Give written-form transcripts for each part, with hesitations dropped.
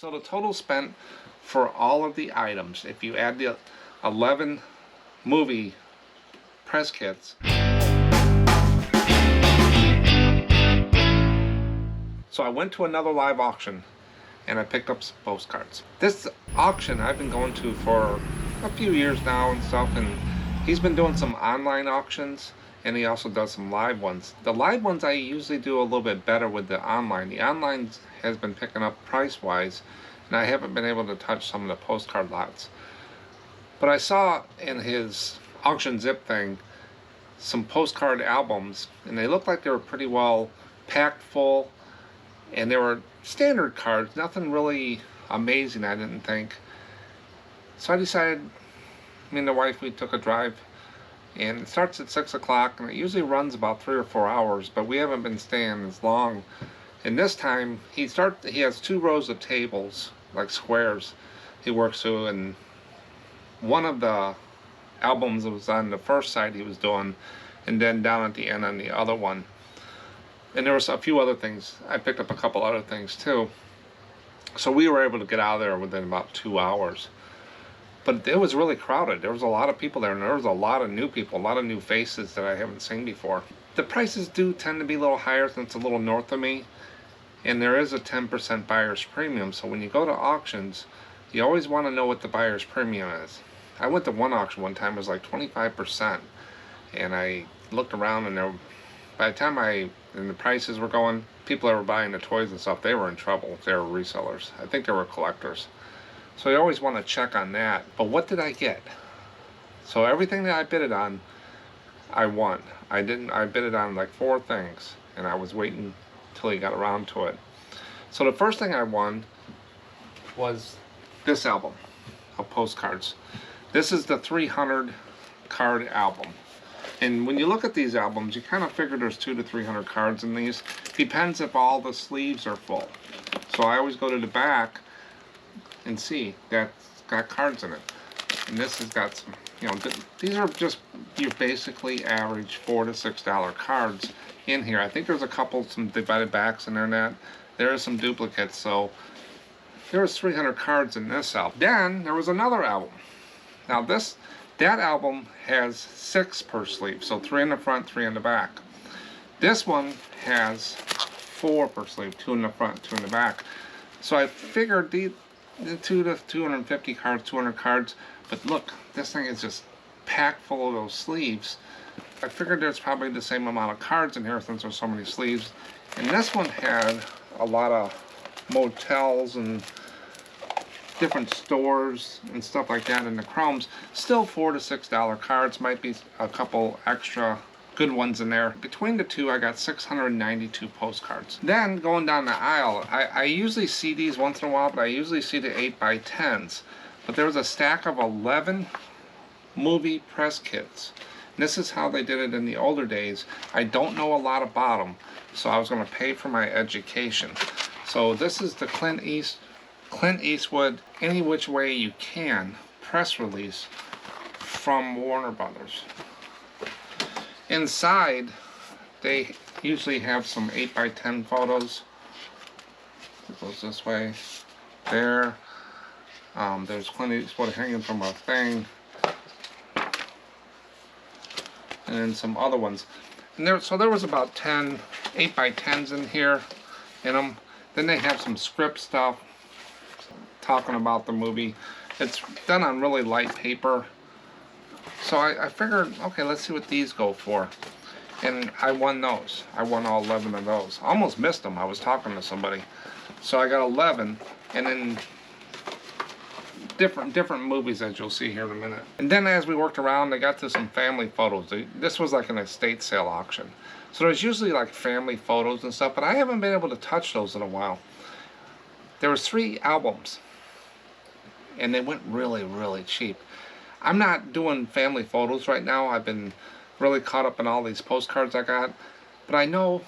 So the total spent for all of the items, if you add the 11 movie press kits, so I went to another live auction and I picked up some postcards. This auction I've been going to for a few years now and stuff, and he's been doing some online auctions and he also does some live ones. The live ones I usually do a little bit better with the online. The online has been picking up price-wise, and I haven't been able to touch some of the postcard lots. But I saw in his auction zip thing some postcard albums, and they looked like they were pretty well packed full, and they were standard cards, nothing really amazing, I didn't think. So I decided, me and the wife, we took a drive, and it starts at 6 o'clock, and it usually runs about 3 or 4 hours, but we haven't been staying as long. And this time, he has 2 rows of tables, like squares, he works through, and one of the albums was on the first side he was doing, and then down at the end on the other one. And there was a few other things. I picked up a couple other things too. So we were able to get out of there within about 2 hours. But it was really crowded. There was a lot of people there, and there was a lot of new people, a lot of new faces that I haven't seen before. The prices do tend to be a little higher since it's a little north of me, and there is a 10% buyer's premium. So when you go to auctions, you always want to know what the buyer's premium is. I went to one auction one time, it was like 25%, and I looked around, and by the time the prices were going, people that were buying the toys and stuff, they were in trouble. They were resellers. I think they were collectors. So you always want to check on that. But what did I get? So everything that I bid it on, I won. I bid it on like 4 things, and I was waiting till he got around to it. So the first thing I won was this album of postcards. This is the 300 card album. And when you look at these albums, you kind of figure there's 200 to 300 cards in these. Depends if all the sleeves are full. So I always go to the back and see that's got cards in it. And this has got some, these are just your basically average $4 to $6 cards in here. I think there's a couple, some divided backs in there. There are some duplicates, so there was 300 cards in this album. Then there was another album. Now that album has 6 per sleeve, so 3 in the front, 3 in the back. This one has 4 per sleeve, 2 in the front, 2 in the back. So I figured the 200 to 250 cards, 200 cards, but look, this thing is just packed full of those sleeves. I figured there's probably the same amount of cards in here since there's so many sleeves. And this one had a lot of motels and different stores and stuff like that in the chromes. Still $4 to $6 cards, might be a couple extra good ones in there. Between the two, I got 692 postcards. Then going down the aisle, I usually see these once in a while, but I usually see the 8x10s. But there was a stack of 11 movie press kits. And this is how they did it in the older days. I don't know a lot about them, so I was going to pay for my education. So this is the Clint Eastwood Any Which Way You Can press release from Warner Brothers. Inside, they usually have some 8x10 photos. It goes this way. There's Clint Eastwood hanging from a thing. And then some other ones. And so there was about 10 8x10s in here in them. Then they have some script stuff talking about the movie. It's done on really light paper. So I figured, okay, let's see what these go for. And I won those. I won all 11 of those. I almost missed them. I was talking to somebody. So I got 11, and then different movies, as you'll see here in a minute. And then as we worked around, they got to some family photos. This was like an estate sale auction. So there's usually like family photos and stuff, but I haven't been able to touch those in a while. There was 3 albums, and they went really, really cheap. I'm not doing family photos right now. I've been really caught up in all these postcards I got. But I know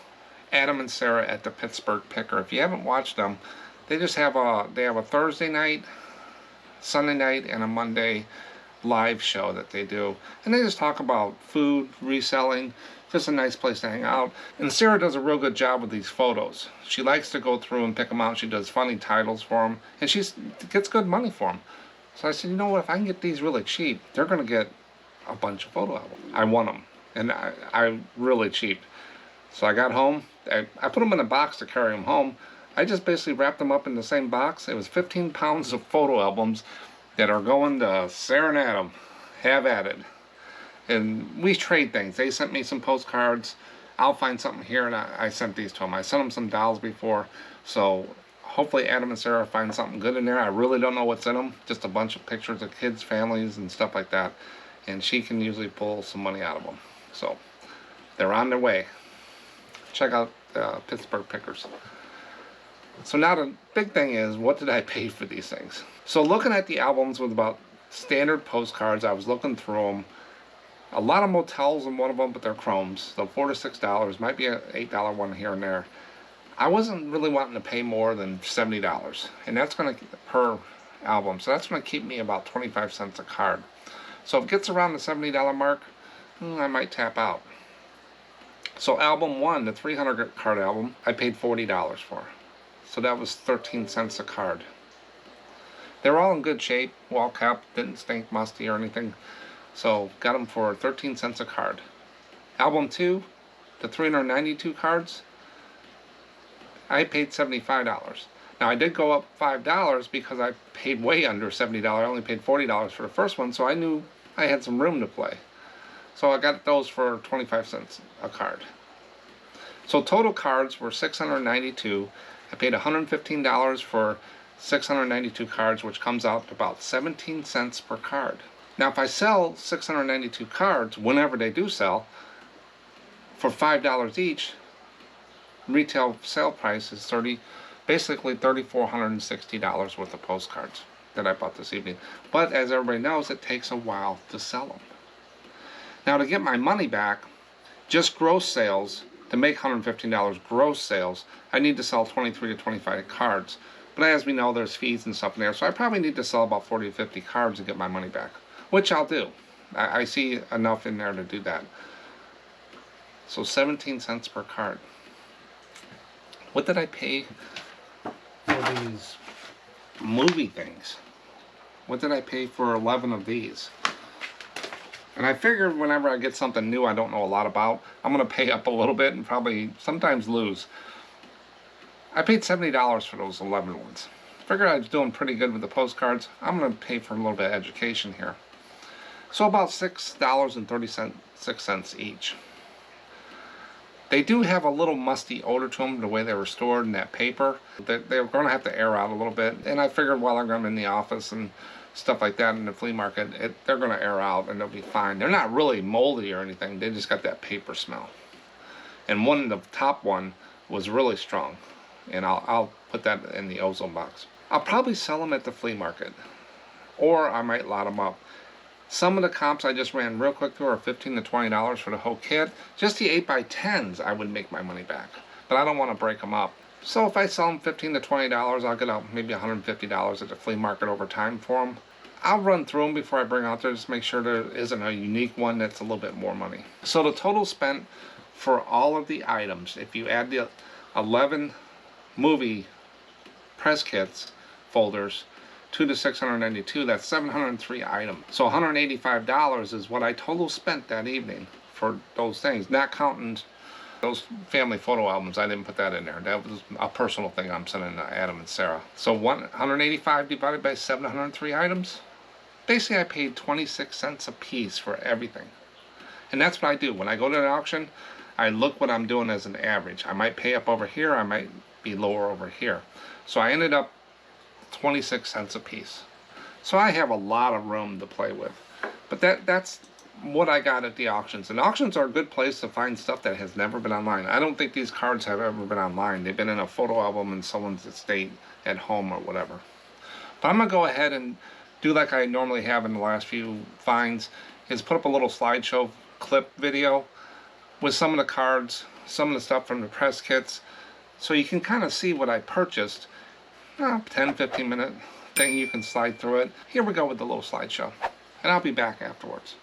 Adam and Sarah at the Pittsburgh Picker. If you haven't watched them, they just have a Thursday night, Sunday night, and a Monday live show that they do. And they just talk about food, reselling. just a nice place to hang out. And Sarah does a real good job with these photos. She likes to go through and pick them out. She does funny titles for them, and she gets good money for them. So I said, you know what, if I can get these really cheap, they're going to get a bunch of photo albums. I want them, and I really cheap. So I got home, I put them in a box to carry them home. I just basically wrapped them up in the same box. It was 15 pounds of photo albums that are going to Sarah and Adam. Have at it. And we trade things. They sent me some postcards. I'll find something here, and I sent these to them. I sent them some dolls before, so hopefully Adam and Sarah find something good in there. I really don't know what's in them. Just a bunch of pictures of kids, families, and stuff like that. And she can usually pull some money out of them. So they're on their way. Check out Pittsburgh Pickers. So now the big thing is, what did I pay for these things? So looking at the albums with about standard postcards, I was looking through them. A lot of motels in one of them, but they're chromes. So $4 to $6, might be an $8 one here and there. I wasn't really wanting to pay more than $70, and that's going to per album. So that's going to keep me about 25 cents a card. So if it gets around the $70 mark, I might tap out. So album 1, the 300 card album, I paid $40 for. So that was 13 cents a card. They're all in good shape, well kept, didn't stink musty or anything. So got them for 13 cents a card. Album 2, the 392 cards, I paid $75. Now I did go up $5 because I paid way under $70. I only paid $40 for the first one, so I knew I had some room to play. So I got those for 25 cents a card. So total cards were 692. I paid $115 for 692 cards, which comes out to about 17 cents per card. Now if I sell 692 cards, whenever they do sell, for $5 each, retail sale price is basically $3,460 worth of postcards that I bought this evening. But as everybody knows, it takes a while to sell them. Now to get my money back, just gross sales, to make $115 gross sales, I need to sell 23 to 25 cards. But as we know, there's fees and stuff in there, so I probably need to sell about 40 to 50 cards to get my money back, which I'll do. I see enough in there to do that. So 17 cents per card. What did I pay for these movie things? What did I pay for 11 of these? And I figured whenever I get something new I don't know a lot about, I'm going to pay up a little bit and probably sometimes lose. I paid $70 for those 11 ones. Figured I was doing pretty good with the postcards. I'm going to pay for a little bit of education here. So about $6.36 each. They do have a little musty odor to them, the way they were stored in that paper. They're going to have to air out a little bit. And I figured while I'm in the office and stuff like that in the flea market, they're going to air out and they'll be fine. They're not really moldy or anything. They just got that paper smell. And the top one was really strong. And I'll put that in the ozone box. I'll probably sell them at the flea market. Or I might lot them up. Some of the comps I just ran real quick through are $15 to $20 for the whole kit. Just the 8x10s I would make my money back. But I don't want to break them up. So if I sell them $15 to $20, I'll get out maybe $150 at the flea market over time for them. I'll run through them before I bring out there, just make sure there isn't a unique one that's a little bit more money. So the total spent for all of the items, if you add the 11 movie press kits folders to the 692, that's 703 items. So $185 is what I total spent that evening for those things, not counting those family photo albums. I didn't put that in there. That was a personal thing I'm sending to Adam and Sarah. So 185 divided by 703 items, basically I paid 26 cents a piece for everything. And that's what I do. When I go to an auction, I look what I'm doing as an average. I might pay up over here, I might be lower over here. So I ended up 26 cents a piece. So I have a lot of room to play with. But that's what I got at the auctions. And auctions are a good place to find stuff that has never been online. I don't think these cards have ever been online. They've been in a photo album in someone's estate at home or whatever. But I'm going to go ahead and do like I normally have in the last few finds, is put up a little slideshow clip video with some of the cards, some of the stuff from the press kits, so you can kind of see what I purchased. 10-15 minute thing, you can slide through it. Here we go with the little slideshow, and I'll be back afterwards.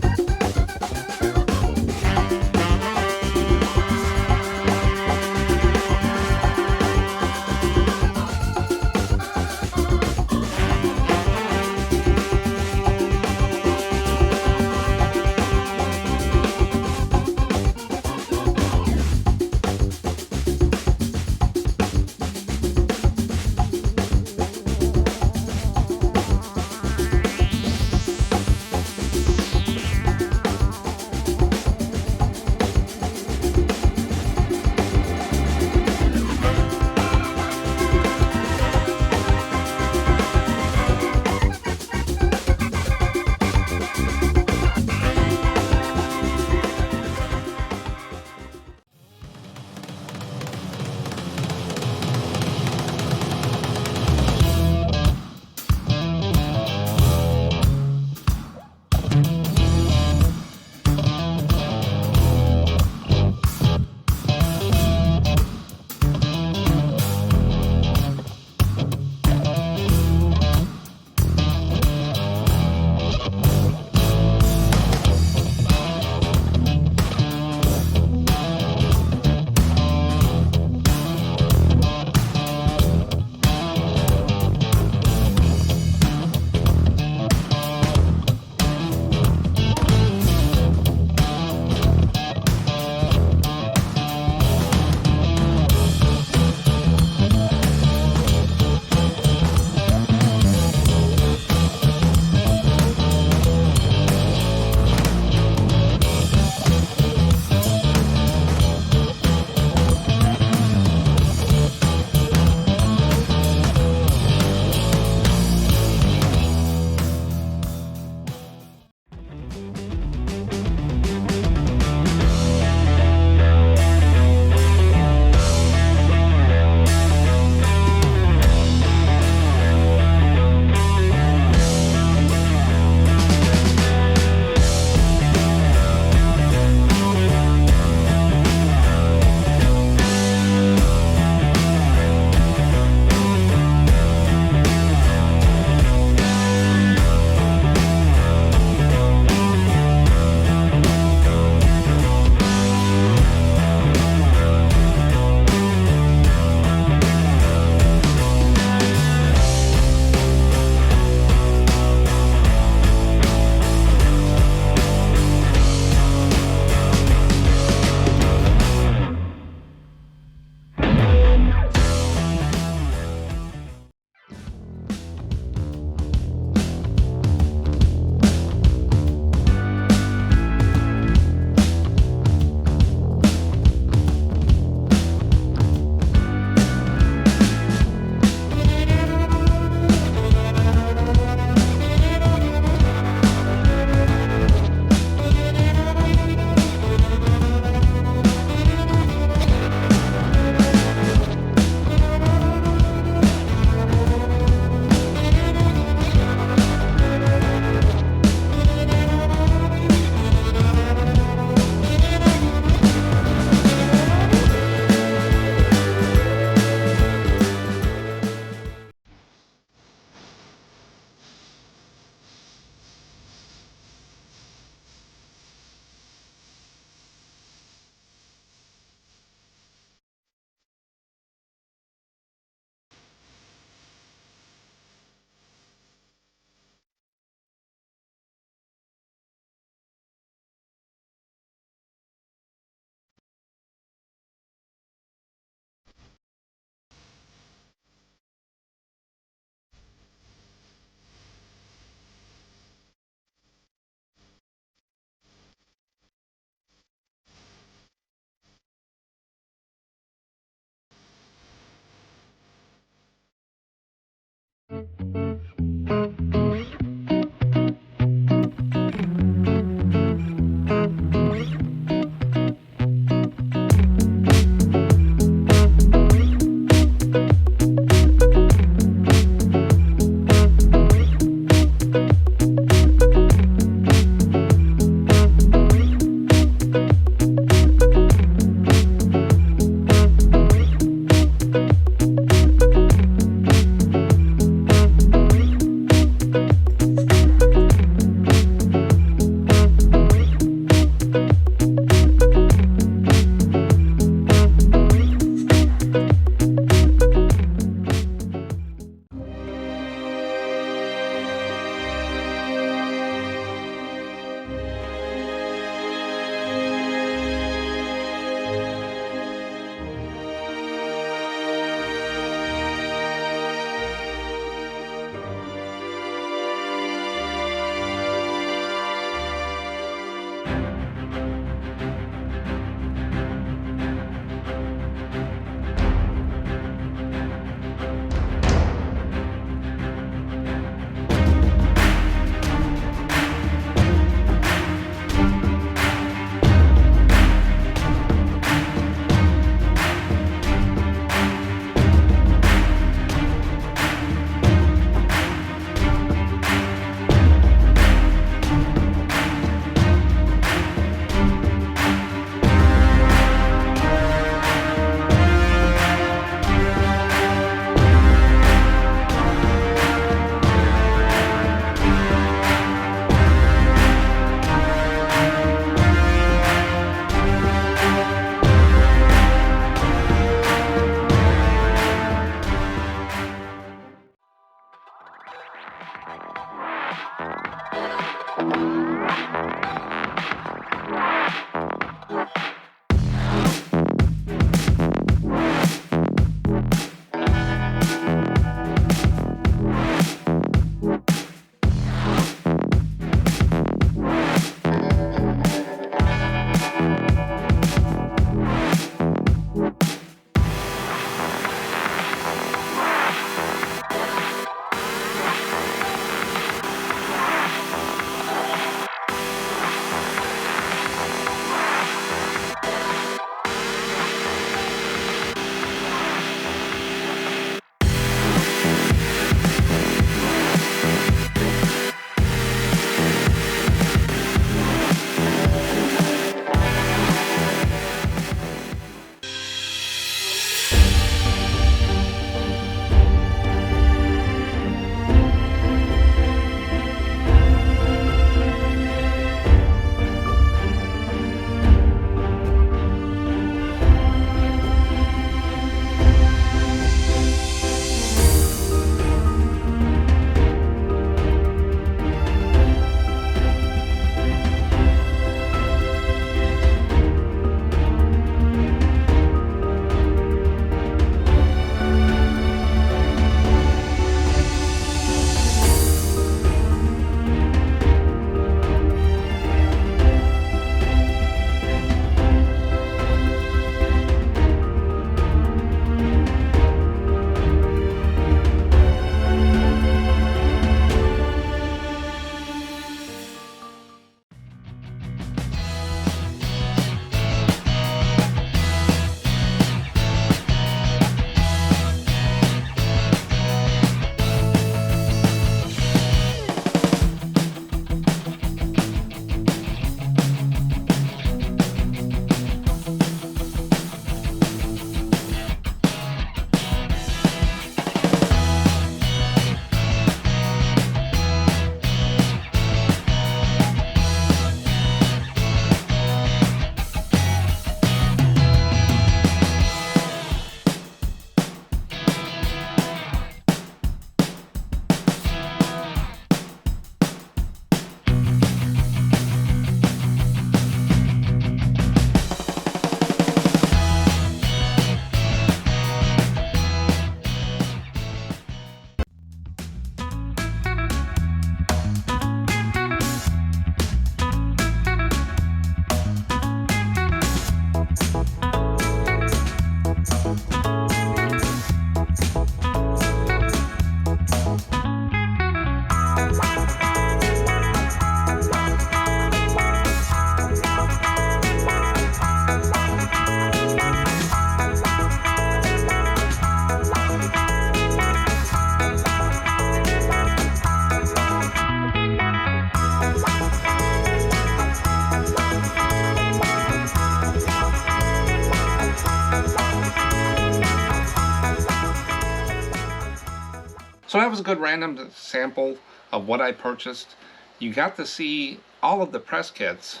So that was a good random sample of what I purchased. You got to see all of the press kits,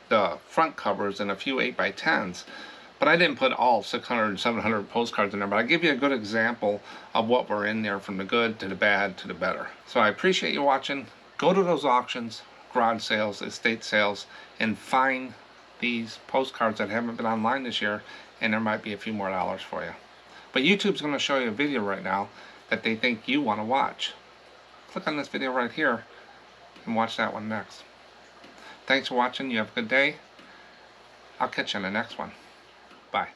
the front covers, and a few 8x10s. But I didn't put all 600 and 700 postcards in there, but I give you a good example of what were in there, from the good to the bad to the better. So I appreciate you watching. Go to those auctions, garage sales, estate sales, and find these postcards that haven't been online this year, and there might be a few more dollars for you. But YouTube's going to show you a video right now that they think you want to watch. Click on this video right here and watch that one next. Thanks for watching. You have a good day. I'll catch you in the next one. Bye.